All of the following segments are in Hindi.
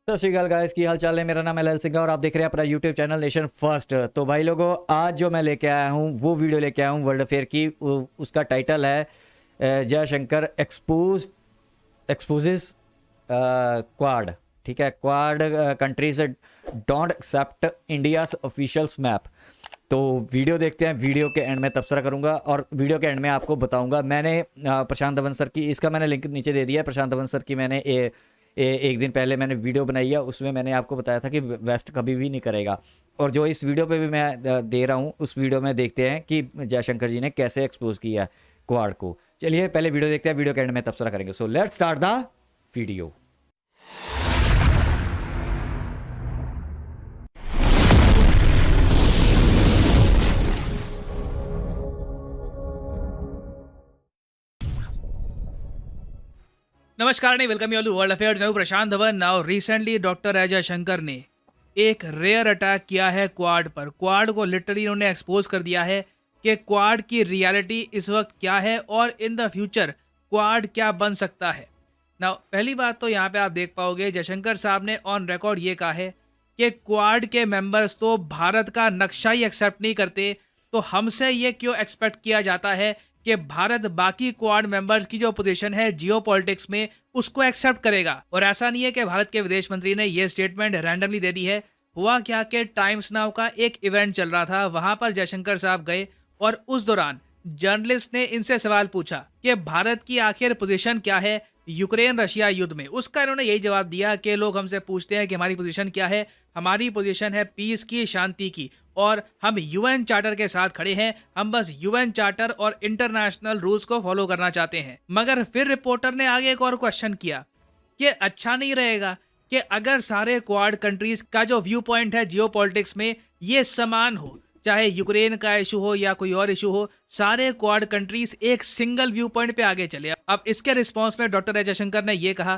सत श्रीकाल गाइस, की हाल चाल है। मेरा नाम एल सिंह है और आप देख रहे हैं अपना यूट्यूब चैनल नेशन फर्स्ट। तो भाई लोगों, आज जो मैं लेके आया हूँ वो वीडियो लेके आया हूँ वर्ल्ड अफेयर की। उसका टाइटल है जयशंकर एक्सपोजेस क्वाड। ठीक है, Quad countries don't accept India's officials map. तो वीडियो देखते हैं। वीडियो के एंड में तबसरा करूंगा और वीडियो के एंड में आपको बताऊंगा। मैंने प्रशांत धवन सर की, इसका मैंने लिंक नीचे दे दिया है। प्रशांत धवन सर की मैंने एक दिन पहले मैंने वीडियो बनाई है, उसमें मैंने आपको बताया था कि वेस्ट कभी भी नहीं करेगा। और जो इस वीडियो पे भी मैं दे रहा हूँ, उस वीडियो में देखते हैं कि जयशंकर जी ने कैसे एक्सपोज किया है क्वाड को। चलिए पहले वीडियो देखते हैं, वीडियो के एंड में तबसरा करेंगे। So let's start the video. नमस्कार नहीं, welcome you all to world affairs. मैं हूं Prashant Dhawan. Now recently doctor Ajay Shankar ने एक रेयर अटैक किया है क्वाड पर। क्वाड को लिटरली उन्होंने एक्सपोज कर दिया है कि क्वाड की रियलिटी इस वक्त क्या है और इन द फ्यूचर क्वाड क्या बन सकता है। नाउ पहली बात तो यहाँ पे आप देख पाओगे, जयशंकर साहब ने ऑन रिकॉर्ड ये कहा है कि क्वाड के मेंबर्स तो भारत का नक्शा ही एक्सेप्ट नहीं करते, तो हमसे ये क्यों एक्सपेक्ट किया जाता है कि भारत बाकी क्वाड मेंबर्स की जो पोजीशन है जियो पॉलिटिक्स में उसको एक्सेप्ट करेगा। और ऐसा नहीं है कि भारत के विदेश मंत्री ने ये स्टेटमेंट रैंडमली दे दी है। हुआ क्या कि टाइम्स नाउ का एक इवेंट चल रहा था, वहां पर जयशंकर साहब गए और उस दौरान जर्नलिस्ट ने इनसे सवाल पूछा कि भारत की आखिर पोजीशन क्या है यूक्रेन रशिया युद्ध में। उसका इन्होंने यही जवाब दिया कि लोग हमसे पूछते हैं कि हमारी पोजीशन क्या है, हमारी पोजीशन है पीस की, शांति की, और हम यूएन चार्टर के साथ खड़े हैं। हम बस यूएन चार्टर और इंटरनेशनल रूल्स को फॉलो करना चाहते हैं। मगर फिर रिपोर्टर ने आगे एक और क्वेश्चन किया कि अच्छा नहीं रहेगा कि अगर सारे क्वाड कंट्रीज का जो व्यू पॉइंट है जियो पॉलिटिक्स में ये समान हो, चाहे यूक्रेन का इशू हो या कोई और इशू हो, सारे क्वाड कंट्रीज एक सिंगल व्यू पॉइंट पे आगे चले। अब इसके रिस्पॉन्स में डॉक्टर जयशंकर ने यह कहा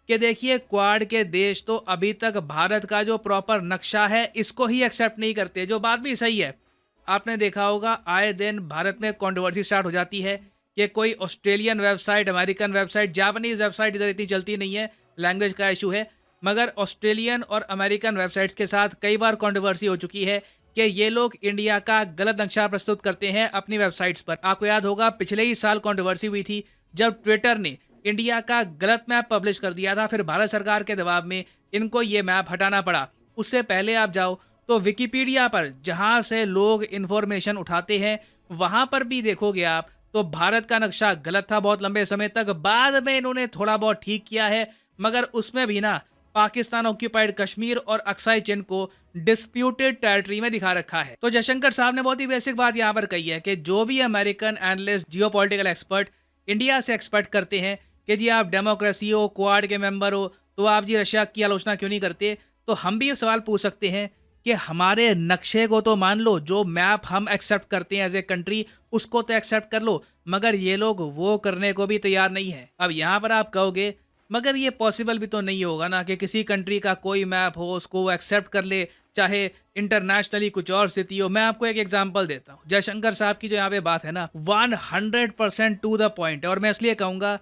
कि देखिए, क्वाड के देश तो अभी तक भारत का जो प्रॉपर नक्शा है इसको ही एक्सेप्ट नहीं करते, जो बात भी सही है। आपने देखा होगा आए दिन भारत में कंट्रोवर्सी स्टार्ट हो जाती है कि कोई Australian website, American website, Japanese website इधर इतनी चलती नहीं है, लैंग्वेज का इशू है। मगर ऑस्ट्रेलियन और अमेरिकन वेबसाइट्स के साथ कई बार कंट्रोवर्सी हो चुकी है कि ये लोग इंडिया का गलत नक्शा प्रस्तुत करते हैं अपनी वेबसाइट्स पर। आपको याद होगा पिछले ही साल कंट्रोवर्सी हुई थी जब ट्विटर ने इंडिया का गलत मैप पब्लिश कर दिया था। फिर भारत सरकार के दबाव में इनको ये मैप हटाना पड़ा। उससे पहले आप जाओ तो विकिपीडिया पर जहां से लोग इंफॉर्मेशन उठाते हैं वहां पर भी देखोगे आप तो भारत का नक्शा गलत था बहुत लंबे समय तक। बाद में इन्होंने थोड़ा बहुत ठीक किया है, मगर उसमें भी ना पाकिस्तान ऑक्यूपाइड कश्मीर और अक्साई चिन को डिस्प्यूटेड टेरिटरी में दिखा रखा है। तो जयशंकर साहब ने बहुत ही बेसिक बात यहाँ पर कही है कि जो भी American analyst, geopolitical expert India से एक्सपेक्ट करते हैं कि जी आप डेमोक्रेसी हो, क्वाड के मेंबर हो, तो आप जी रशिया की आलोचना क्यों नहीं करते। तो हम भी सवाल पूछ सकते हैं कि हमारे नक्शे को तो मान लो, जो मैप हम एक्सेप्ट करते हैं एज ए कंट्री उसको तो एक्सेप्ट कर लो, मगर ये लोग वो करने को भी तैयार नहीं है। अब यहाँ पर आप कहोगे मगर ये पॉसिबल भी तो नहीं होगा ना कि किसी कंट्री का कोई मैप हो उसको वो एक्सेप्ट कर ले, चाहे इंटरनेशनली कुछ और स्थिति हो। मैं आपको एक एग्जांपल देता हूँ। जयशंकर साहब की जो यहाँ पे बात है ना 100% टू द पॉइंट है, और मैं इसलिए कहूँगा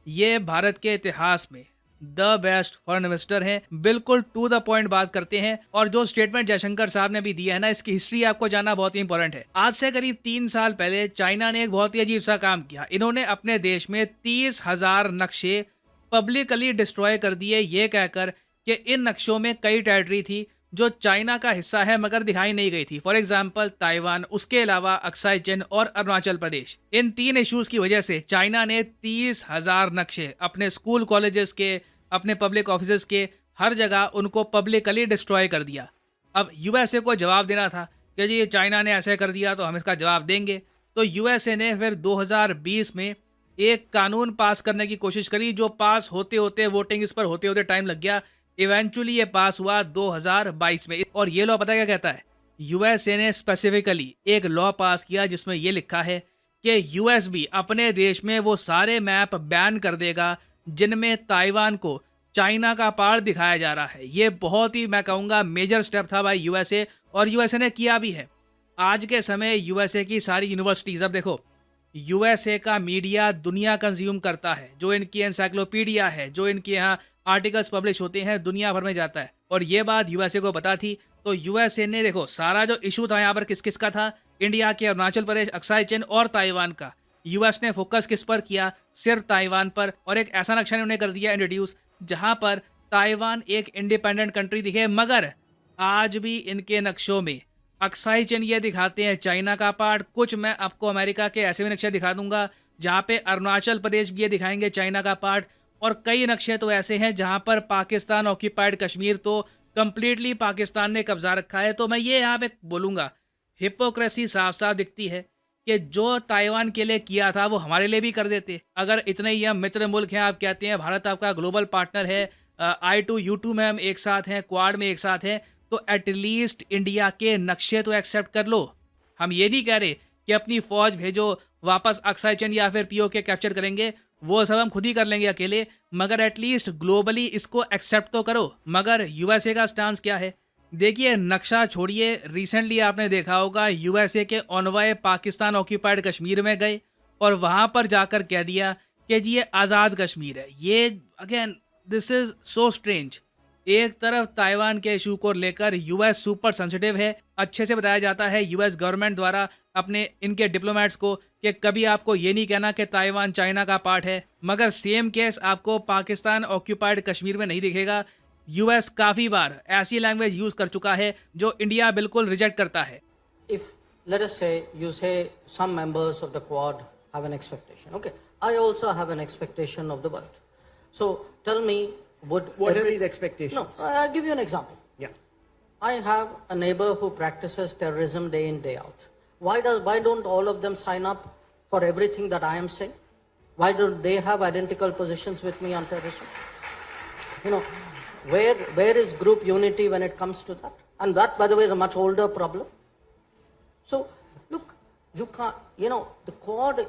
ये भारत के इतिहास में द बेस्ट फॉरेन मिनिस्टर हैं। बिल्कुल टू द पॉइंट बात करते हैं, और जो स्टेटमेंट जयशंकर साहब ने भी दिया है ना, इसकी हिस्ट्री आपको जानना बहुत ही इंपॉर्टेंट है। आज से करीब 3 साल पहले चाइना ने एक बहुत ही अजीब सा काम किया। इन्होंने अपने देश में 30,000 नक्शे पब्लिकली डिस्ट्रॉय कर दिए, ये कहकर कि इन नक्शों में कई टेरिटरी थी जो चाइना का हिस्सा है मगर दिखाई नहीं गई थी। फॉर एग्जाम्पल ताइवान, उसके अलावा अक्साई चिन और अरुणाचल प्रदेश। इन 3 इश्यूज की वजह से चाइना ने 30,000 नक्शे अपने स्कूल कॉलेजेस के, अपने पब्लिक ऑफिस के, हर जगह उनको पब्लिकली डिस्ट्रॉय कर दिया। अब यूएसए को जवाब देना था कि जी चाइना ने ऐसे कर दिया तो हम इसका जवाब देंगे। तो यूएसए ने फिर 2020 में एक कानून पास करने की कोशिश करी, जो पास होते होते, वोटिंग इस पर होते होते टाइम लग गया। इवेंचुअली ये पास हुआ 2022 में। और ये लॉ पता क्या कहता है? यूएसए ने स्पेसिफिकली एक लॉ पास किया जिसमें ये लिखा है कि यूएस भी अपने देश में वो सारे मैप बैन कर देगा जिनमें ताइवान को चाइना का पार्ट दिखाया जा रहा है। ये बहुत ही, मैं कहूँगा, मेजर स्टेप था भाई यूएसए, और यूएसए ने किया भी है। आज के समय यूएसए की सारी यूनिवर्सिटीज, अब देखो यूएसए का मीडिया दुनिया कंज्यूम करता है, जो इनकी एनसाइक्लोपीडिया है, जो इनके यहाँ आर्टिकल्स पब्लिश होते हैं, दुनिया भर में जाता है। और ये बात यूएसए को पता थी, तो यूएसए ने देखो सारा जो इशू था यहाँ पर किस किस का था, इंडिया के अरुणाचल प्रदेश, अक्साई चिन और ताइवान का। यूएस ने फोकस किस पर किया, सिर्फ ताइवान पर, और एक ऐसा नक्शा ने उन्हें कर दिया इंट्रोड्यूस जहां पर ताइवान एक इंडिपेंडेंट कंट्री दिखे। मगर आज भी इनके नक्शों में अक्साई चिन ये दिखाते हैं चाइना का पार्ट, कुछ मैं आपको अमेरिका के ऐसे भी नक्शे दिखा दूंगा जहाँ पे अरुणाचल प्रदेश भी ये दिखाएंगे चाइना का पार्ट, और कई नक्शे तो ऐसे हैं जहाँ पर पाकिस्तान ऑक्यूपाइड कश्मीर तो कंप्लीटली पाकिस्तान ने कब्जा रखा है। तो मैं ये यहाँ पे बोलूँगा, हिपोक्रेसी साफ साफ दिखती है कि जो ताइवान के लिए किया था वो हमारे लिए भी कर देते। अगर इतने ही हम मित्र मुल्क हैं, आप कहते हैं भारत आपका ग्लोबल पार्टनर है, I2U2 में हम एक साथ हैं, क्वाड में एक साथ हैं, तो एटलीस्ट इंडिया के नक्शे तो एक्सेप्ट कर लो। हम ये नहीं कह रहे कि अपनी फौज भेजो वापस अक्साई चिन या फिर POK कैप्चर करेंगे, वो सब हम खुद ही कर लेंगे अकेले, मगर एटलीस्ट ग्लोबली इसको एक्सेप्ट तो करो। मगर यूएसए का स्टांस क्या है देखिए, नक्शा छोड़िए, रिसेंटली आपने देखा होगा यूएसए के ऑनवाय पाकिस्तान ऑक्यूपाइड कश्मीर में गए और वहां पर जाकर कह दिया कि जी ये आज़ाद कश्मीर है। ये again this is so strange. एक तरफ ताइवान के इशू को लेकर यूएस सुपर सेंसिटिव है, अच्छे से बताया जाता है यूएस गवर्नमेंट द्वारा अपने इनके डिप्लोमेट्स को कि कभी आपको ये नहीं कहना कि ताइवान चाइना का पार्ट है, मगर सेम केस आपको पाकिस्तान ऑक्यूपाइड कश्मीर में नहीं दिखेगा। यूएस काफ़ी बार ऐसी लैंग्वेज यूज़ कर चुका है जो इंडिया बिल्कुल रिजेक्ट करता है। If, let us say, you say some members of the Quad have an expectation. Okay, I also have an expectation of the world. So tell me, What are these expectations? No, I'll give you an example. Yeah. I have a neighbor who practices terrorism day in, day out. Why don't all of them sign up for everything that I am saying? Why don't they have identical positions with me on terrorism? You know, where is group unity when it comes to that? And that, by the way, is a much older problem. So, look, you can't, the Quad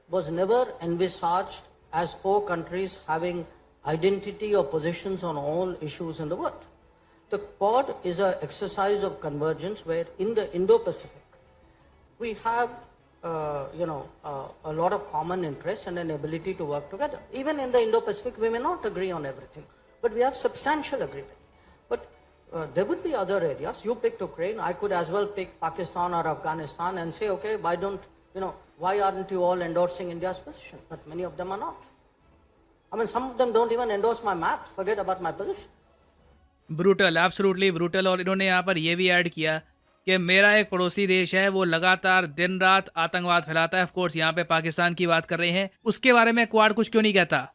was never envisaged as 4 countries having identity or positions on all issues in the world. The Quad is an exercise of convergence where in the Indo-Pacific, we have, a lot of common interests and an ability to work together. Even in the Indo-Pacific, we may not agree on everything, but we have substantial agreement. But there would be other areas. You picked Ukraine. I could as well pick Pakistan or Afghanistan and say, okay, why aren't you all endorsing India's position? But many of them are not. I mean, some of them don't even endorse my map. Forget about my position. Brutal, absolutely brutal. और इन्होंने यहाँ पर यह भी ऐड किया कि मेरा एक पड़ोसी देश है, वो लगातार दिन रात आतंकवाद फैलाता है। ऑफ कोर्स यहाँ पे पाकिस्तान की बात कर रहे हैं, उसके बारे में क्वाड कुछ क्यों नहीं कहता।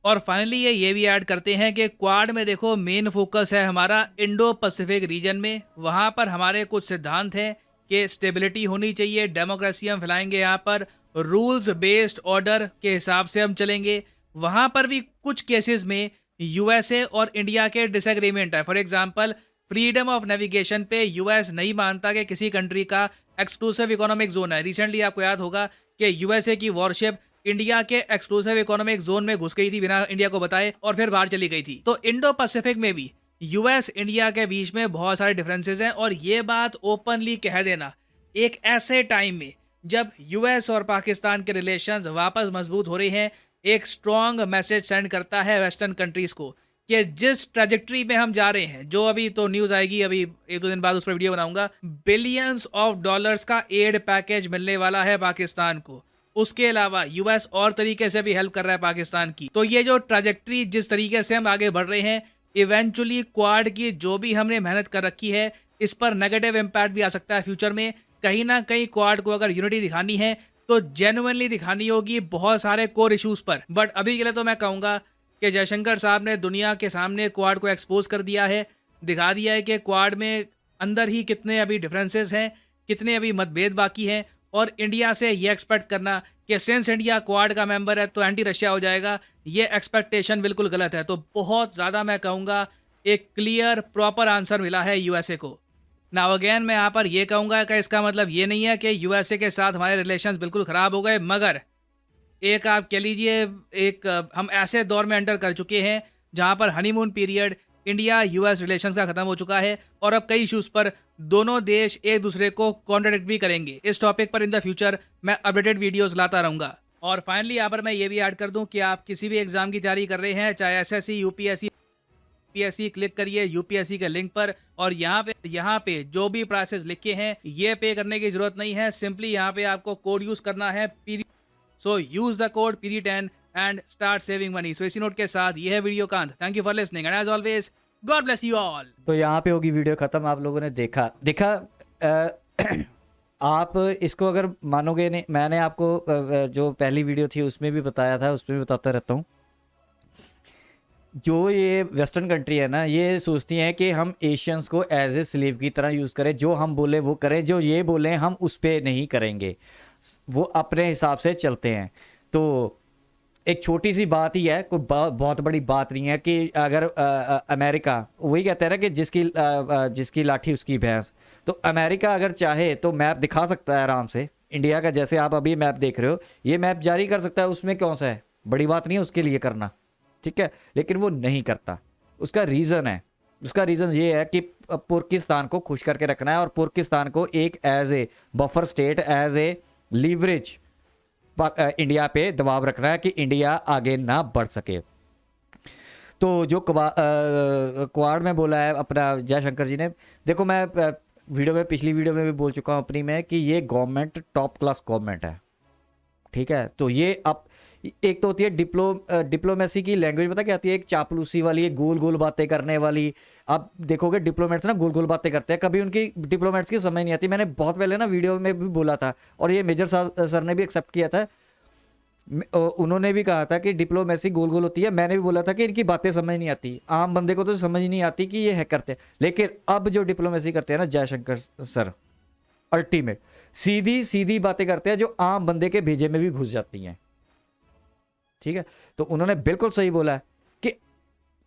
और फाइनली ये भी ऐड करते हैं कि क्वाड में देखो मेन फोकस है हमारा इंडो पैसिफिक रीजन में। वहाँ पर हमारे कुछ सिद्धांत हैं कि स्टेबिलिटी होनी चाहिए, डेमोक्रेसी हम फैलाएंगे, यहाँ पर रूल्स बेस्ड ऑर्डर के हिसाब से हम चलेंगे। वहाँ पर भी कुछ केसेस में यूएसए और इंडिया के डिसएग्रीमेंट है। For example, freedom of navigation पे यूएस नहीं मानता कि किसी कंट्री का एक्सक्लूसिव इकोनॉमिक जोन है। रिसेंटली आपको याद होगा कि यूएसए की वॉरशिप इंडिया के एक्सक्लूसिव इकोनॉमिक जोन में घुस गई थी बिना इंडिया को बताए और फिर बाहर चली गई थी। तो इंडो पैसिफिक में भी यूएस इंडिया के बीच में बहुत सारे डिफरेंसेस हैं, और ये बात ओपनली कह देना एक ऐसे टाइम में जब यूएस और पाकिस्तान के रिलेशंस वापस मजबूत हो रहे हैं, एक स्ट्रॉन्ग मैसेज सेंड करता है वेस्टर्न कंट्रीज को कि जिस ट्रैजेक्टरी में हम जा रहे हैं, जो अभी तो न्यूज़ आएगी, अभी 1-2 दिन बाद उस पर वीडियो बनाऊंगा, बिलियंस ऑफ डॉलर्स का एड पैकेज मिलने वाला है पाकिस्तान को। उसके अलावा यूएस और तरीके से भी हेल्प कर रहा है पाकिस्तान की। तो ये जो ट्रैजेक्टरी जिस तरीके से हम आगे बढ़ रहे हैं, इवेंचुअली क्वाड की जो भी हमने मेहनत कर रखी है, इस पर नेगेटिव इम्पैक्ट भी आ सकता है फ्यूचर में। कहीं ना कहीं क्वाड को अगर यूनिटी दिखानी है तो जेन्युइनली दिखानी होगी बहुत सारे कोर इश्यूज पर। बट अभी के लिए तो मैं कहूँगा कि जयशंकर साहब ने दुनिया के सामने क्वाड को एक्सपोज कर दिया है, दिखा दिया है कि क्वाड में अंदर ही कितने अभी डिफरेंसेस हैं, कितने अभी मतभेद बाकी हैं। और इंडिया से ये एक्सपेक्ट करना कि सिंस इंडिया क्वाड का मेंबर है तो एंटी रशिया हो जाएगा, ये एक्सपेक्टेशन बिल्कुल गलत है। तो बहुत ज़्यादा मैं कहूँगा एक क्लियर प्रॉपर आंसर मिला है यूएसए को। नाउ अगेन मैं यहाँ पर ये कहूँगा कि इसका मतलब ये नहीं है कि यूएसए के साथ हमारे रिलेशंस बिल्कुल ख़राब हो गए, मगर एक आप कह लीजिए हम ऐसे दौर में एंटर कर चुके हैं जहाँ पर honeymoon period India US relations का ख़त्म हो चुका है, और अब कई इशूज़ पर दोनों देश एक दूसरे को कॉन्ट्रडिक्ट भी करेंगे। इस टॉपिक पर इन द फ्यूचर मैं अपडेटेड वीडियोज़ लाता रहूँगा। और फाइनली यहाँ पर मैं ये भी ऐड कर दूं कि आप किसी भी एग्जाम की तैयारी कर रहे हैं, चाहे एसएससी, यूपीएससी, पीएससी, क्लिक करिए यूपीएससी के लिंक पर और यहाँ पे जो भी प्राइसेस लिखे हैं ये पे करने की जरूरत नहीं है। सिंपली यहाँ पे आपको कोड यूज करना है पीरी, so use the code PD10 and start saving money. So इसी नोट के साथ ये है वीडियो का अंत। Thank you for listening and as always God bless you all. तो यहाँ पे होगी वीडियो खत्म। आप लोगों ने देखा आप इसको अगर मानोगे नहीं, मैंने आपको जो पहली वीडियो थी उसमें भी बताया था, उसमें भी बताता रहता हूँ। जो ये वेस्टर्न कंट्री है ना, ये सोचती हैं कि हम एशियंस को एज ए स्लेव की तरह यूज़ करें, जो हम बोले वो करें, जो ये बोले हम उस पर नहीं करेंगे, वो अपने हिसाब से चलते हैं। तो एक छोटी सी बात ही है, कोई बहुत बड़ी बात नहीं है कि अगर अमेरिका, वही कहते हैं ना कि जिसकी लाठी उसकी भैंस, तो अमेरिका अगर चाहे तो मैप दिखा सकता है आराम से इंडिया का, जैसे आप अभी मैप देख रहे हो, ये मैप जारी कर सकता है, उसमें कौन सा है, बड़ी बात नहीं है उसके लिए करना, ठीक है, लेकिन वो नहीं करता। उसका रीज़न है, उसका रीज़न ये है कि तुर्किस्तान को खुश करके रखना है और तुर्किस्तान को एक as a buffer state, as a leverage India पे दबाव रखना है कि इंडिया आगे ना बढ़ सके। तो जो क्वाड में बोला है अपना जयशंकर जी ने, देखो मैं पिछली वीडियो में भी बोल चुका हूँ अपनी में कि ये गवर्नमेंट टॉप क्लास गवर्नमेंट है, ठीक है। तो ये अब एक तो होती है डिप्लोमेसी की लैंग्वेज, पता क्या आती है, एक चापलूसी वाली, एक गोल गोल बातें करने वाली। आप देखोगे डिप्लोमेट्स ना गोल गोल बातें करते हैं, कभी उनकी डिप्लोमेट्स की समझ नहीं आती। मैंने बहुत पहले ना वीडियो में भी बोला था और ये मेजर सर ने भी एक्सेप्ट किया था, उन्होंने भी कहा था कि डिप्लोमेसी गोल गोल होती है। मैंने भी बोला था कि इनकी बातें समझ नहीं आती, आम बंदे को तो समझ नहीं आती कि ये है करते हैं। लेकिन अब जो डिप्लोमेसी करते हैं ना जयशंकर सर, अल्टीमेट सीधी सीधी बातें करते हैं जो आम बंदे के भेजे में भी घुस जाती हैं, ठीक है। तो उन्होंने बिल्कुल सही बोला है कि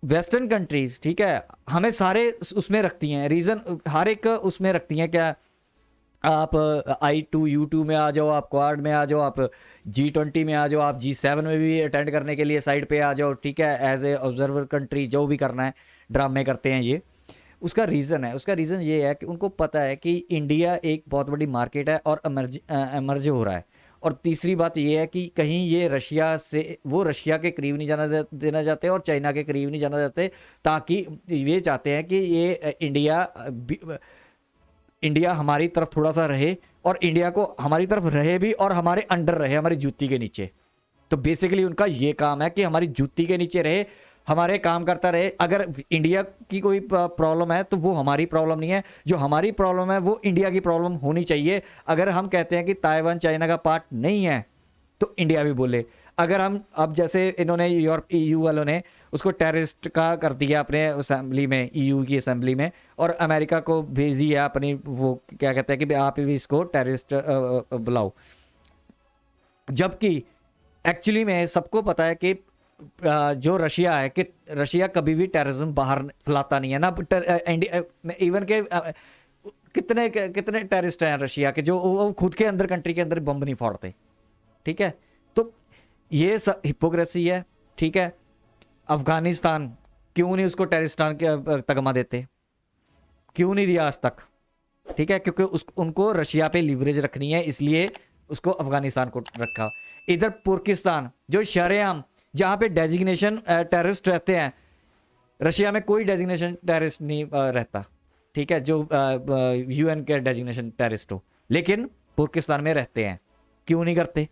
वेस्टर्न कंट्रीज, ठीक है, हमें सारे उसमें रखती हैं, रीजन हर एक उसमें रखती हैं। क्या आप I2U2 में आ जाओ, आप क्वाड में आ जाओ, आप G20 में आ जाओ, आप G7 में भी अटेंड करने के लिए साइड पे आ जाओ, ठीक है, एज ए ऑब्जर्वर कंट्री, जो भी करना है ड्रामे करते हैं ये। उसका रीज़न है, उसका रीज़न ये है कि उनको पता है कि इंडिया एक बहुत बड़ी मार्केट है और एमर्ज हो रहा है। और तीसरी बात ये है कि कहीं ये रशिया से, वो रशिया के करीब नहीं जाना देना चाहते और चाइना के करीब नहीं जाना चाहते, ताकि ये चाहते हैं कि ये इंडिया हमारी तरफ थोड़ा सा रहे और इंडिया को हमारी तरफ रहे भी और हमारे अंडर रहे, हमारी जूती के नीचे। तो बेसिकली उनका ये काम है कि हमारी जूती के नीचे रहे, हमारे काम करता रहे। अगर इंडिया की कोई प्रॉब्लम है तो वो हमारी प्रॉब्लम नहीं है, जो हमारी प्रॉब्लम है वो इंडिया की प्रॉब्लम होनी चाहिए। अगर हम कहते हैं कि ताइवान चाइना का पार्ट नहीं है तो इंडिया भी बोले। अगर हम अब जैसे इन्होंने EU वालों ने उसको टेररिस्ट का कर दिया अपने असेंबली में, EU की असेंबली में, और अमेरिका को भेज दिया अपनी, वो क्या कहते हैं कि आप भी इसको टेररिस्ट बुलाओ, जबकि एक्चुअली में सबको पता है कि जो रशिया है कि रशिया कभी भी टेररिज्म बाहर फैलाता नहीं है ना। इवन के कितने टेररिस्ट हैं रशिया के जो खुद के अंदर, कंट्री के अंदर बम नहीं फोड़ते, ठीक है। तो ये सब हिपोक्रेसी है, ठीक है। अफगानिस्तान क्यों नहीं उसको टेररिस्तान के तगमा देते, क्यों नहीं दिया आज तक, ठीक है, क्योंकि उनको रशिया पे लीवरेज रखनी है, इसलिए उसको अफगानिस्तान को रखा। इधर पाकिस्तान जो शरेआम, जहां पे डेजिग्नेशन टेररिस्ट रहते हैं, रशिया में कोई डेजिग्नेशन टेररिस्ट नहीं रहता, ठीक है, जो UN के डेजिग्नेशन टेररिस्ट हो, लेकिन पाकिस्तान में रहते हैं। क्यों नहीं करते?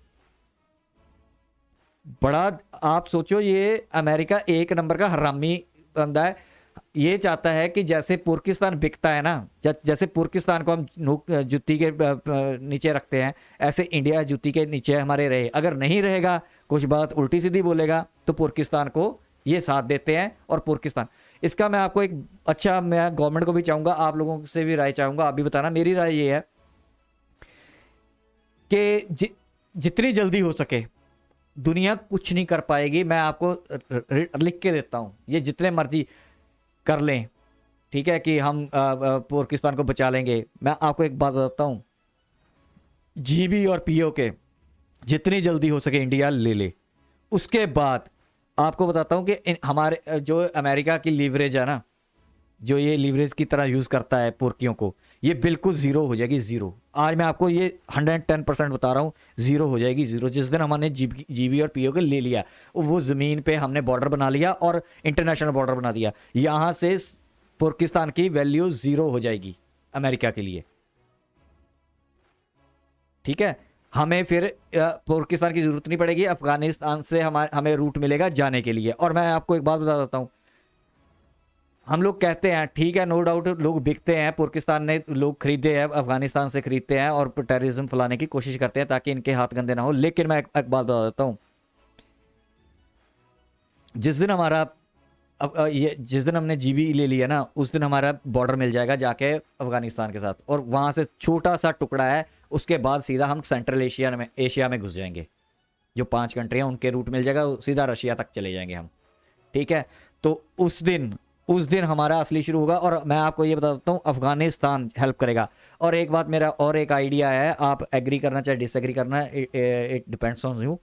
बड़ा आप सोचो, ये अमेरिका एक नंबर का हरामी बंदा है। ये चाहता है कि जैसे पाकिस्तान बिकता है ना, जैसे पाकिस्तान को हम जुत्ती के नीचे रखते हैं, ऐसे इंडिया जुत्ती के नीचे हमारे रहे। अगर नहीं रहेगा, कुछ बात उल्टी सीधी बोलेगा, तो पाकिस्तान को ये साथ देते हैं। और पाकिस्तान, इसका मैं आपको एक अच्छा, मैं गवर्नमेंट को भी चाहूँगा, आप लोगों से भी राय चाहूँगा, आप भी बताना। मेरी राय ये है कि जितनी जल्दी हो सके, दुनिया कुछ नहीं कर पाएगी, मैं आपको लिख के देता हूँ, ये जितने मर्जी कर लें, ठीक है, कि हम पाकिस्तान को बचा लेंगे। मैं आपको एक बात बताता हूँ, GB और POK जितनी जल्दी हो सके इंडिया ले ले। उसके बाद आपको बताता हूँ कि हमारे जो अमेरिका की लीवरेज है ना, जो ये लीवरेज की तरह यूज़ करता है पुर्कियों को, ये बिल्कुल ज़ीरो हो जाएगी, ज़ीरो। आज मैं आपको ये 110% बता रहा हूँ, ज़ीरो हो जाएगी, ज़ीरो। जिस दिन हमने जीबी और पीओके ले लिया, वो ज़मीन पे हमने बॉर्डर बना लिया और इंटरनेशनल बॉर्डर बना दिया, यहाँ से तुर्किस्तान की वैल्यू ज़ीरो हो जाएगी अमेरिका के लिए, ठीक है। हमें फिर तुर्किस्तान की ज़रूरत नहीं पड़ेगी, अफगानिस्तान से हमें रूट मिलेगा जाने के लिए। और मैं आपको एक बात बता देता हूँ, हम लोग कहते हैं ठीक है, नो डाउट लोग बिकते हैं, तुर्किस्तान ने लोग खरीदे हैं, अफगानिस्तान से खरीदते हैं और टेररिज्म फैलाने की कोशिश करते हैं ताकि इनके हाथ गंदे ना हो। लेकिन मैं एक बात बता देता हूँ, जिस दिन हमारा जिस दिन हमने जीबी ले लिया ना, उस दिन हमारा बॉर्डर मिल जाएगा जाके अफगानिस्तान के साथ, और वहाँ से छोटा सा टुकड़ा है, उसके बाद सीधा हम सेंट्रल एशिया में घुस जाएंगे। जो 5 कंट्री हैं उनके रूट मिल जाएगा, सीधा रशिया तक चले जाएंगे हम, ठीक है। तो उस दिन हमारा असली शुरू होगा। और मैं आपको ये बता देता हूँ, अफगानिस्तान हेल्प करेगा। और एक बात, मेरा और एक आइडिया है, आप एग्री करना चाहे डिसएग्री करना, it depends on you.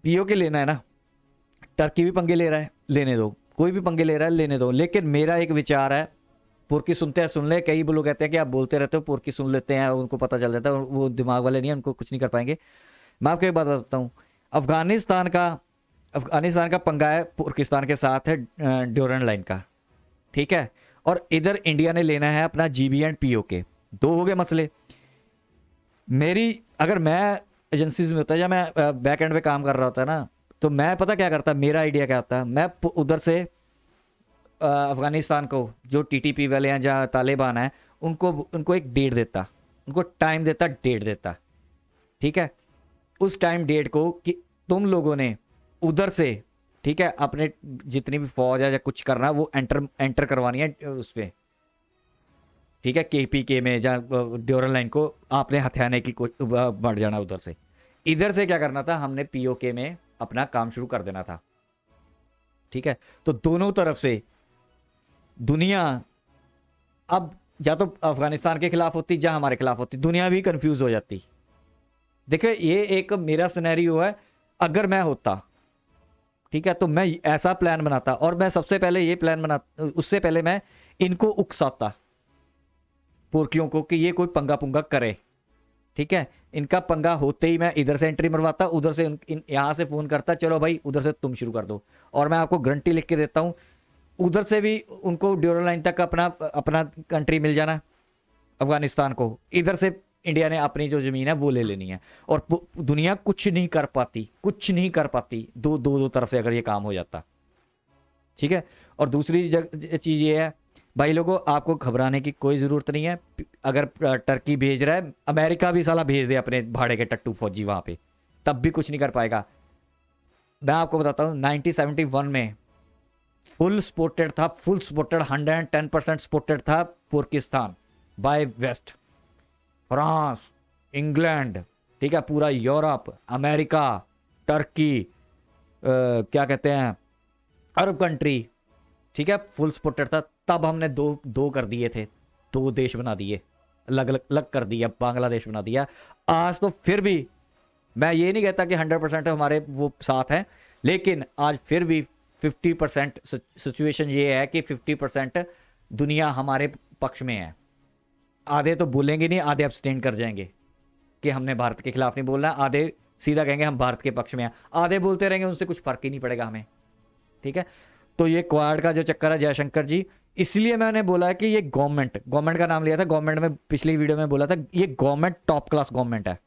PoK लेना है ना, टर्की भी पंगे ले रहा है, लेने दो, कोई भी पंगे ले रहा है लेने दो। लेकिन मेरा एक विचार है, पुर्की सुनते हैं सुन ले, कई लोग कहते हैं कि आप बोलते रहते हो, पुर्की सुन लेते हैं, उनको पता चल जाता है, वो दिमाग वाले नहीं है, उनको कुछ नहीं कर पाएंगे। मैं आपको एक बात बताता हूँ, अफगानिस्तान का पंगा है तुर्किस्तान के साथ है, ड्यूरन लाइन का, ठीक है। और इधर इंडिया ने लेना है अपना जीबी एंड पीओके, दो हो गए मसले। अगर मैं एजेंसीज में होता है या मैं बैक एंड पे काम कर रहा होता है ना, तो मैं पता क्या करता, मेरा आइडिया क्या होता, मैं उधर से अफगानिस्तान को, जो टीटीपी वाले हैं, जहाँ तालिबान है, उनको एक डेट देता, उनको टाइम देता, डेट देता, ठीक है। उस टाइम डेट को कि तुम लोगों ने उधर से, ठीक है, अपने जितनी भी फौज है या कुछ करना है वो एंटर करवानी है उस पर, ठीक है, केपीके में, जहाँ ड्यूरल लाइन को आपने हथियाने की बढ़ जाना उधर से। इधर से क्या करना था, हमने पीओके में अपना काम शुरू कर देना था, ठीक है। तो दोनों तरफ से दुनिया अब या तो अफगानिस्तान के खिलाफ होती या हमारे खिलाफ होती, दुनिया भी कंफ्यूज हो जाती। देखिए, ये एक मेरा सिनेरियो है, अगर मैं होता, ठीक है, तो मैं ऐसा प्लान बनाता, और मैं सबसे पहले ये प्लान बनाता, उससे पहले मैं इनको उकसाता पुर्कियों को कि ये कोई पंगा पुंगा करे, ठीक है। इनका पंगा होते ही मैं इधर से एंट्री मरवाता, उधर से यहाँ से फोन करता, चलो भाई उधर से तुम शुरू कर दो। और मैं आपको गारंटी लिख के देता हूँ, उधर से भी उनको ड्यूरल लाइन तक अपना कंट्री मिल जाना, अफगानिस्तान को, इधर से इंडिया ने अपनी जो ज़मीन है वो ले लेनी है। और दुनिया कुछ नहीं कर पाती दो तरफ से अगर ये काम हो जाता, ठीक है। और दूसरी चीज़ ये है भाई लोगों, आपको घबराने की कोई ज़रूरत नहीं है। अगर टर्की भेज रहा है, अमेरिका भी साला भेज दे अपने भाड़े के टट्टू फौजी वहाँ पे, तब भी कुछ नहीं कर पाएगा। मैं आपको बताता हूँ, 1971 में फुल सपोर्टेड 110% सपोर्टेड था तुर्किस्तान बाय वेस्ट, फ्रांस, इंग्लैंड, ठीक है, पूरा यूरोप, अमेरिका, टर्की, क्या कहते हैं, अरब कंट्री, ठीक है, फुल सपोर्टेड था। तब हमने दो कर दिए थे, 2 देश बना दिए, अलग कर दिया, बांग्लादेश बना दिया। आज तो फिर भी मैं ये नहीं कहता कि 100% हमारे वो साथ हैं, लेकिन आज फिर भी 50% सिचुएशन ये है कि 50% दुनिया हमारे पक्ष में है। आधे तो बोलेंगे नहीं, आधे अब्सटेन कर जाएंगे कि हमने भारत के खिलाफ नहीं बोलना, आधे सीधा कहेंगे हम भारत के पक्ष में हैं, आधे बोलते रहेंगे, उनसे कुछ फर्क ही नहीं पड़ेगा हमें, ठीक है। तो ये क्वाड का जो चक्कर है जयशंकर जी, इसलिए मैंने बोला कि ये गवर्नमेंट का नाम लिया था, गवर्नमेंट में पिछली वीडियो में बोला था, ये गवर्नमेंट टॉप क्लास गवर्नमेंट है,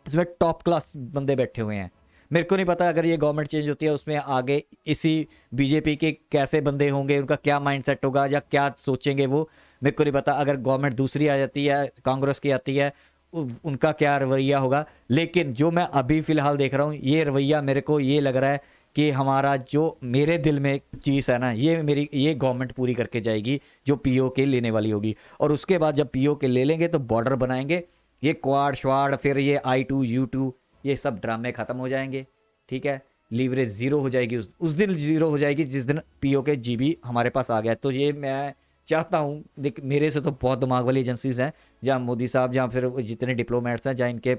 इसमें टॉप क्लास बंदे बैठे हुए हैं। मेरे को नहीं पता अगर ये गवर्नमेंट चेंज होती है उसमें आगे इसी बीजेपी के कैसे बंदे होंगे, उनका क्या माइंडसेट होगा या क्या सोचेंगे वो मेरे को नहीं पता। अगर गवर्नमेंट दूसरी आ जाती है, कांग्रेस की आती है, उनका क्या रवैया होगा। लेकिन जो मैं अभी फ़िलहाल देख रहा हूँ, ये रवैया मेरे को ये लग रहा है कि हमारा जो मेरे दिल में चीज़ है ना, ये गवर्नमेंट पूरी करके जाएगी जो पीओके लेने वाली होगी। और उसके बाद जब पीओके ले लेंगे तो बॉर्डर बनाएंगे, ये क्वाड श्वाड, फिर ये I2 U2, ये सब ड्रामे ख़त्म हो जाएंगे, ठीक है। लीवरेज ज़ीरो हो जाएगी, उस दिन ज़ीरो हो जाएगी जिस दिन पीओके जीबी हमारे पास आ गया। तो ये मैं चाहता हूँ, देख मेरे से तो बहुत दिमाग वाली एजेंसीज़ हैं, जहाँ मोदी साहब, जहाँ फिर जितने डिप्लोमेट्स हैं, जहाँ इनके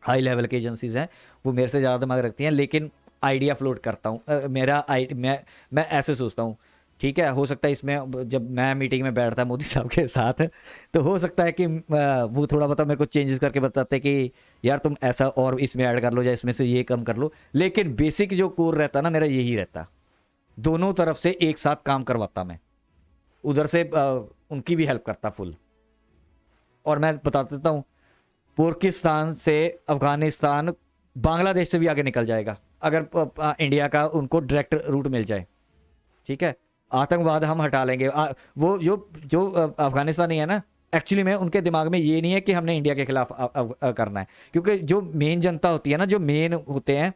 हाई लेवल की एजेंसीज़ हैं, वो मेरे से ज़्यादा दिमाग रखती हैं। लेकिन आइडिया फ्लोट करता हूँ, मैं ऐसे सोचता हूँ ठीक है, हो सकता है इसमें जब मैं मीटिंग में बैठता मोदी साहब के साथ तो हो सकता है कि वो थोड़ा बहुत मेरे को चेंजेस करके बताते कि यार तुम ऐसा और इसमें ऐड कर लो या इसमें से ये कम कर लो, लेकिन बेसिक जो कोर रहता ना मेरा यही रहता, दोनों तरफ से एक साथ काम करवाता मैं, उधर से उनकी भी हेल्प करता फुल। और मैं बता देता हूँ, पाकिस्तान से अफगानिस्तान बांग्लादेश से भी आगे निकल जाएगा अगर इंडिया का उनको डायरेक्ट रूट मिल जाए, ठीक है। आतंकवाद हम हटा लेंगे। वो जो अफगानिस्तानी है ना, एक्चुअली में उनके दिमाग में ये नहीं है कि हमने इंडिया के खिलाफ करना है, क्योंकि जो मेन जनता होती है ना, जो मेन होते हैं,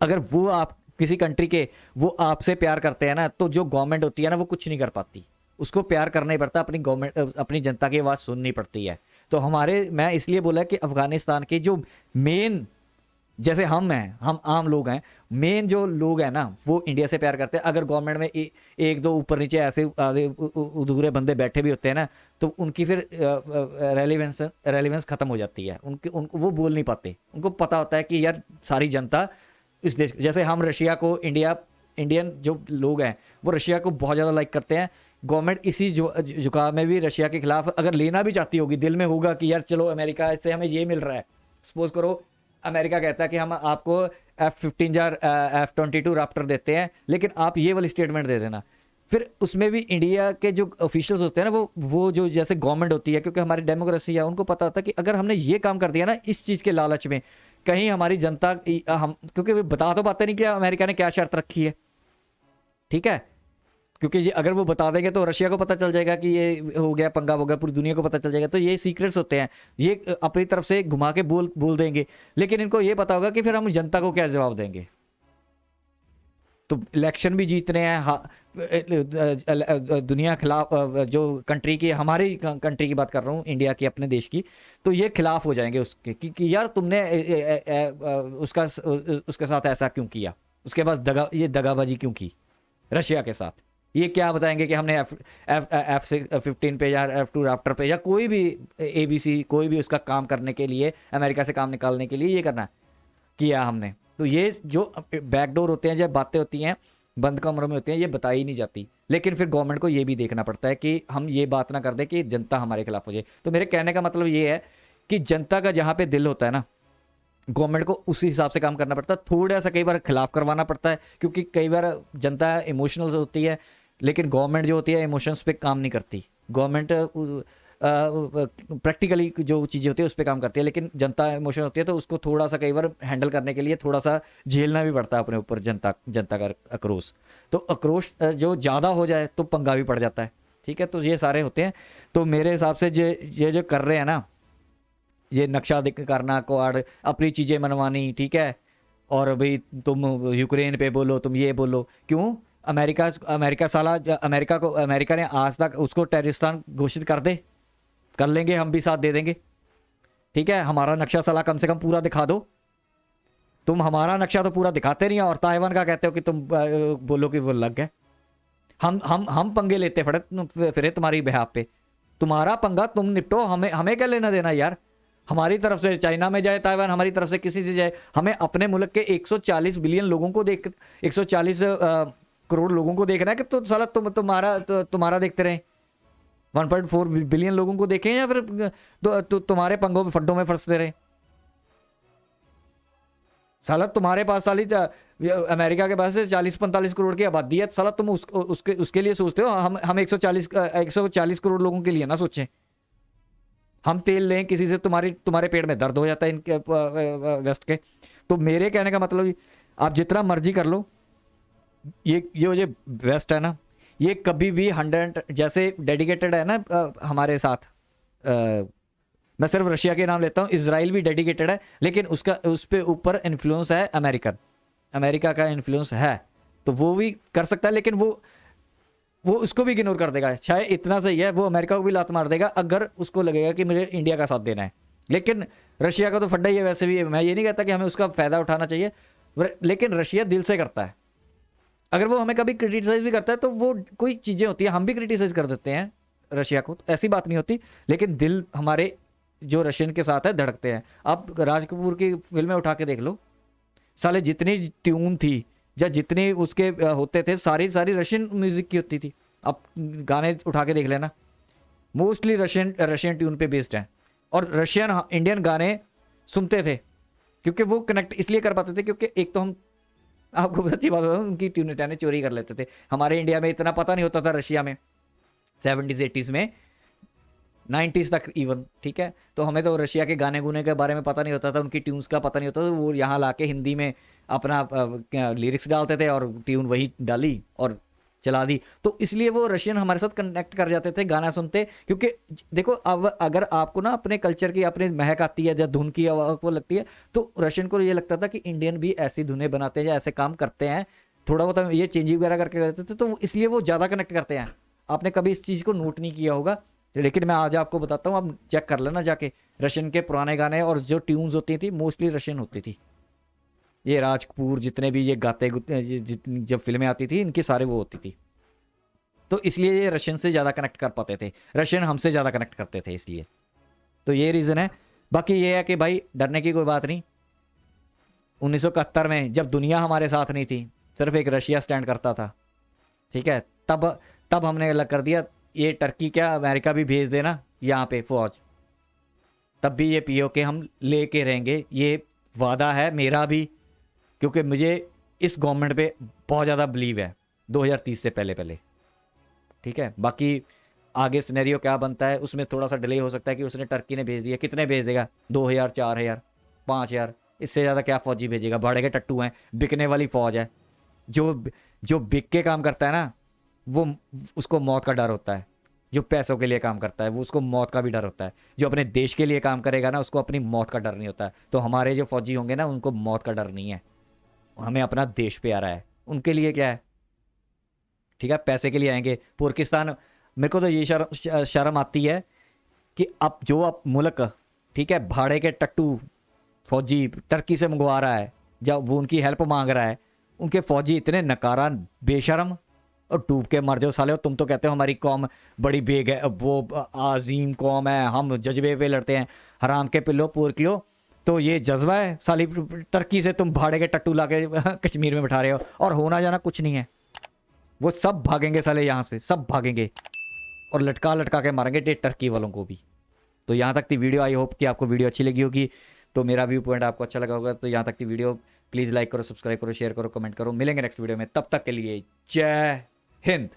अगर वो आप किसी कंट्री के वो आपसे प्यार करते हैं ना, तो जो गवर्नमेंट होती है ना वो कुछ नहीं कर पाती, उसको प्यार करना ही पड़ता, अपनी गवर्नमेंट अपनी जनता की आवाज़ सुननी पड़ती है। तो मैं इसलिए बोला कि अफगानिस्तान के जो मेन, जैसे हम हैं, हम आम लोग हैं, मेन जो लोग हैं ना वो इंडिया से प्यार करते हैं। अगर गवर्नमेंट में एक दो ऊपर नीचे ऐसे अधूरे बंदे बैठे भी होते हैं ना, तो उनकी फिर रेलिवेंस खत्म हो जाती है, उनको वो बोल नहीं पाते। उनको पता होता है कि यार सारी जनता इस देश, जैसे हम रशिया को इंडियन जो लोग हैं वो रशिया को बहुत ज़्यादा लाइक करते हैं। गवर्नमेंट इसी झुकाव में भी रशिया के खिलाफ अगर लेना भी चाहती होगी, दिल में होगा कि यार चलो अमेरिका से हमें ये मिल रहा है, सपोज करो अमेरिका कहता है कि हम आपको F-15 या F-22 राप्टर देते हैं, लेकिन आप ये वाली स्टेटमेंट दे देना, फिर उसमें भी इंडिया के जो ऑफिशियल्स होते हैं ना, वो जो जैसे गवर्नमेंट होती है, क्योंकि हमारी डेमोक्रेसी है, उनको पता होता है कि अगर हमने ये काम कर दिया ना इस चीज़ के लालच में, कहीं हमारी जनता हम, क्योंकि वे बता तो पाते नहीं कि अमेरिका ने क्या शर्त रखी है, ठीक है, क्योंकि ये अगर वो बता देंगे तो रशिया को पता चल जाएगा कि ये हो गया, पंगा हो गया, पूरी दुनिया को पता चल जाएगा। तो ये सीक्रेट्स होते हैं, ये अपनी तरफ से घुमा के बोल देंगे, लेकिन इनको ये पता होगा कि फिर हम जनता को क्या जवाब देंगे। तो इलेक्शन भी जीतने हैं, दुनिया खिलाफ, जो कंट्री की, हमारी कंट्री की बात कर रहा हूँ, इंडिया की, अपने देश की, तो ये खिलाफ हो जाएंगे उसके कि यार तुमने उसके साथ ऐसा क्यों किया, उसके बाद ये दगाबाजी क्यों की रशिया के साथ। ये क्या बताएंगे कि हमने F-15 पे या F-2 राफ्टर पे या कोई भी ABC कोई भी उसका काम करने के लिए, अमेरिका से काम निकालने के लिए ये करना किया हमने। तो ये जो बैकडोर होते हैं, जब बातें होती हैं बंद कमरों में होती हैं, ये बताई नहीं जाती, लेकिन फिर गवर्नमेंट को ये भी देखना पड़ता है कि हम ये बात ना कर दें कि जनता हमारे खिलाफ हो जाए। तो मेरे कहने का मतलब ये है कि जनता का जहाँ पे दिल होता है ना, गवर्नमेंट को उसी हिसाब से काम करना पड़ता है। थोड़ा सा कई बार खिलाफ करवाना पड़ता है, क्योंकि कई बार जनता इमोशनल होती है, लेकिन गवर्नमेंट जो होती है इमोशंस पे काम नहीं करती। गवर्नमेंट प्रैक्टिकली जो चीज़ें होती है उस पर काम करती है, लेकिन जनता इमोशनल होती है, तो उसको थोड़ा सा कई बार हैंडल करने के लिए थोड़ा सा झेलना भी पड़ता है अपने ऊपर, जनता का आक्रोश। तो आक्रोश जो ज़्यादा हो जाए तो पंगा भी पड़ जाता है, ठीक है। तो ये सारे होते हैं। तो मेरे हिसाब से ये जो कर रहे हैं ना, ये नक्शा करना, क्वाड, अपनी चीज़ें मनवानी, ठीक है, और भाई तुम यूक्रेन पे बोलो, तुम ये बोलो, क्यों? अमेरिका साला, अमेरिका ने आज तक उसको टेररिस्तान घोषित कर लेंगे, हम भी साथ दे देंगे, ठीक है। हमारा नक्शा साला कम से कम पूरा दिखा दो। तुम हमारा नक्शा तो पूरा दिखाते नहीं, और ताइवान का कहते हो कि तुम बोलो कि वो लग गए। हम पंगे लेते फिर तुम्हारी बिहाफ पे, तुम्हारा पंगा तुम निपटो, हमें क्या लेना देना यार। हमारी तरफ से चाइना में जाए ताइवान, हमारी तरफ से किसी से जाए, हमें अपने मुल्क के 140 बिलियन लोगों को 140 करोड़ लोगों को देखना है कि तो साला तुम्हारा देखते रहे, 1.4 बिलियन लोगों को देखें, या फिर तुम्हारे पंगों में फड्डों में फंसते रहे। साला तुम्हारे पास अमेरिका के पास से 40-45 करोड़ की आबादी है, साला तुम उसके लिए सोचते हो, हम 140 करोड़ लोगों के लिए ना सोचें। हम तेल लें किसी से, तुम्हारे पेट में दर्द हो जाता है इनके वेस्ट के। तो मेरे कहने का मतलब, आप जितना मर्जी कर लो, ये वेस्ट है ना, ये कभी भी 100 जैसे डेडिकेटेड है ना हमारे साथ। मैं सिर्फ रशिया के नाम लेता हूँ, इजराइल भी डेडिकेटेड है, लेकिन उस पे ऊपर इन्फ्लुएंस है अमेरिका का इन्फ्लुएंस है, तो वो भी कर सकता है, लेकिन वो उसको भी इग्नोर कर देगा। शायद इतना सही है, वो अमेरिका को भी लात मार देगा अगर उसको लगेगा कि मुझे इंडिया का साथ देना है। लेकिन रशिया का तो फड्डा ही है वैसे भी। मैं ये नहीं कहता कि हमें उसका फ़ायदा उठाना चाहिए, लेकिन रशिया दिल से करता है। अगर वो हमें कभी क्रिटिसाइज भी करता है, तो वो कोई चीज़ें होती हैं, हम भी क्रिटिसाइज कर देते हैं रशिया को, तो ऐसी बात नहीं होती, लेकिन दिल हमारे जो रशियन के साथ है धड़कते हैं। आप राज कपूर की फिल्में उठा के देख लो, साले जितनी ट्यून थी या जितने उसके होते थे सारी सारी रशियन म्यूजिक की होती थी। अब गाने उठा के देख लेना, मोस्टली रशियन ट्यून पे बेस्ड है। और रशियन इंडियन गाने सुनते थे क्योंकि वो कनेक्ट इसलिए कर पाते थे क्योंकि एक तो हम, आपको अच्छी बात बताऊं, उनकी ट्यून चोरी कर लेते थे। हमारे इंडिया में इतना पता नहीं होता था, रशिया में 70s 80s में 90s तक इवन, ठीक है। तो हमें तो रशिया के गाने गुने के बारे में पता नहीं होता था, उनकी ट्यून्स का पता नहीं होता था। वो यहाँ लाके हिंदी में अपना लिरिक्स डालते थे और ट्यून वही डाली और चला दी। तो इसलिए वो रशियन हमारे साथ कनेक्ट कर जाते थे गाना सुनते, क्योंकि देखो अब अगर आपको ना अपने कल्चर की अपनी महक आती है या धुन की आवाज को लगती है, तो रशियन को ये लगता था कि इंडियन भी ऐसी धुनें बनाते हैं या ऐसे काम करते हैं, थोड़ा बहुत ये चेंजिंग वगैरह करके करते थे, तो इसलिए वो ज़्यादा कनेक्ट करते हैं। आपने कभी इस चीज़ को नोट नहीं किया होगा, लेकिन मैं आज आपको बताता हूँ, आप चेक कर लेना जाके रशियन के पुराने गाने, और जो ट्यून्स होती थी मोस्टली रशियन होती थी। ये राज कपूर जितने भी ये गाते जब फिल्में आती थी इनकी सारे वो होती थी। तो इसलिए ये रशियन से ज़्यादा कनेक्ट कर पाते थे, रशियन हमसे ज़्यादा कनेक्ट करते थे इसलिए। तो ये रीज़न है। बाकी ये है कि भाई डरने की कोई बात नहीं। 1971 में जब दुनिया हमारे साथ नहीं थी, सिर्फ एक रशिया स्टैंड करता था, ठीक है, तब हमने अलग कर दिया। ये टर्की क्या अमेरिका भी भेज देना यहाँ पे फौज, तब भी ये पीओके हम लेके रहेंगे, ये वादा है मेरा भी, क्योंकि मुझे इस गवर्नमेंट पे बहुत ज़्यादा बिलीव है 2030 से पहले, ठीक है। बाकी आगे सिनेरियो क्या बनता है उसमें थोड़ा सा डिले हो सकता है कि उसने टर्की ने भेज दिया, कितने भेज देगा, 2000 4000 5000, इससे ज़्यादा क्या फौजी भेजेगा। भाड़े के टट्टू हैं, बिकने वाली फौज है। जो बिक के काम करता है ना, वो उसको मौत का डर होता है। जो पैसों के लिए काम करता है वो उसको मौत का भी डर होता है। जो अपने देश के लिए काम करेगा ना, उसको अपनी मौत का डर नहीं होता है। तो हमारे जो फौजी होंगे ना, उनको मौत का डर नहीं है, हमें अपना देश पे आ रहा है। उनके लिए क्या है, ठीक है, पैसे के लिए आएंगे पाकिस्तान। मेरे को तो ये शर्म आती है कि अब जो मुल्क, ठीक है, भाड़े के टट्टू फौजी टर्की से मंगवा रहा है, जब वो उनकी हेल्प मांग रहा है, उनके फौजी इतने नकारा बेशर्म, और डूब के मर जाओ साले। तुम तो कहते हो हमारी कौम बड़ी बेग है, वो आजीम कौम है, हम जज्बे पे लड़ते हैं, हराम के पिल्लो पोरकियो। तो ये जज्बा है साली, टर्की से तुम भाड़े के टट्टू ला के कश्मीर में बैठा रहे हो, और होना जाना कुछ नहीं है। वो सब भागेंगे साले, यहाँ से सब भागेंगे और लटका लटका के मारेंगे टर्की वालों को भी। तो यहाँ तक थी वीडियो। आई होप कि आपको वीडियो अच्छी लगी होगी, तो मेरा व्यू पॉइंट आपको अच्छा लगा होगा। तो यहाँ तक थी वीडियो, प्लीज़ लाइक करो, सब्सक्राइब करो, शेयर करो, कमेंट करो। मिलेंगे नेक्स्ट वीडियो में, तब तक के लिए जय हिंद।